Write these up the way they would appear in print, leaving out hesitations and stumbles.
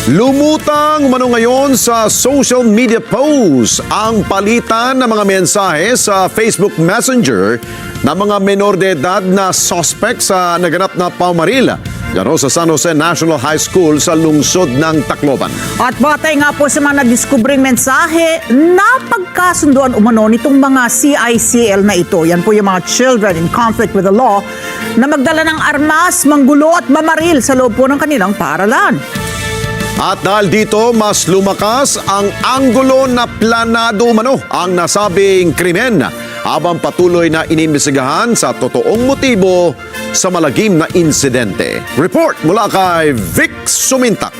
Lumutang umano ngayon sa social media posts ang palitan ng mga mensahe sa Facebook Messenger ng mga menor de edad na suspect sa naganap na paumaril dyan sa San Jose National High School sa lungsod ng Tacloban. At batay nga po sa mga nadiskubreng mensahe, napagkasunduan umano nitong mga CICL na ito. Yan po yung mga children in conflict with the law na magdala ng armas, manggulo at mamaril sa loob po ng kanilang paaralan. At dahil dito, mas lumakas ang anggulo na planado umano ang nasabing krimen habang patuloy na inimbestigahan sa totoong motibo sa malagim na insidente. Report mula kay Vic Sumintak.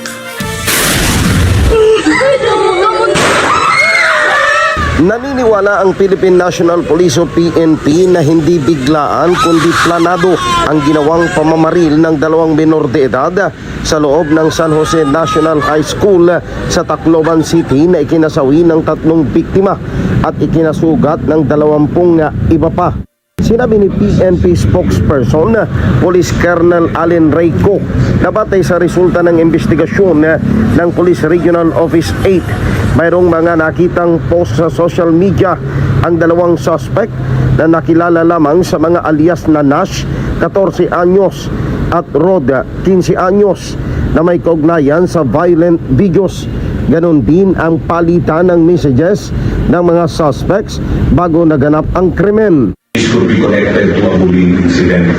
Naniniwala ang Philippine National Police o PNP na hindi biglaan kundi planado ang ginawang pamamaril ng dalawang menor de edad sa loob ng San Jose National High School sa Tacloban City na ikinasawi ng 3 biktima at ikinasugat ng 20 iba pa. Sinabi ni PNP spokesperson Police Colonel Allen Reyco na batay sa resulta ng investigasyon ng Police Regional Office 8, mayroong mga nakitang post sa social media ang dalawang suspect na nakilala lamang sa mga alias na Nash, 14 anyos at Rod, 15 anyos na may kaugnayan sa violent videos. Ganon din ang palitan ng messages ng mga suspects bago naganap ang krimen. This could be connected to a bullying incident.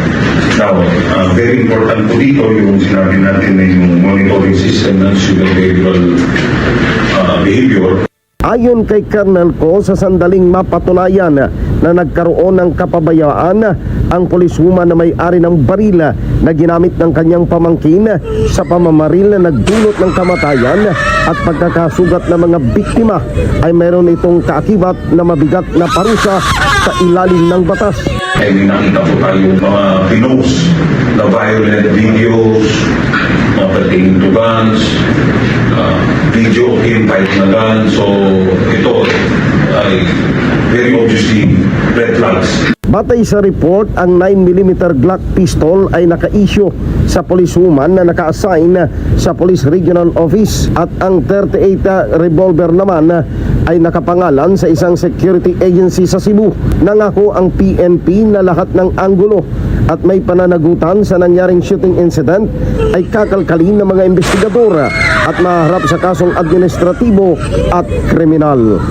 Now, very important po dito yung sinabi natin na yung monitoring system ng student behavior. Ayon kay Colonel Co, sa sandaling mapatunayan na nagkaroon ng kapabayaan ang policewoman na may-ari ng baril na ginamit ng kanyang pamangkin sa pamamaril na nagdulot ng kamatayan at pagkakasugat ng mga biktima ay meron itong kaakibat na mabigat na parusa sa ilalim ng batas. Ay nakita po tayong mga pinost na violent videos pertaining to guns, video of him fighting a gun. So ito ay very obviously red flags. Batay sa report, ang 9mm Glock pistol ay naka-issue sa policewoman na naka-assign sa Police Regional Office at ang 38 revolver naman ay nakapangalan sa isang security agency sa Cebu. Nangako ang PNP na lahat ng anggulo at may pananagutan sa nangyaring shooting incident ay kakalkalin ng mga investigador at maharap sa kasong administratibo at kriminal.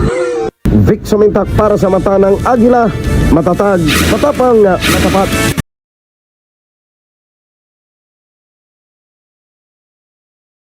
Vic Sumintak para sa Mata ng Agila, matatag, matapang, matapat.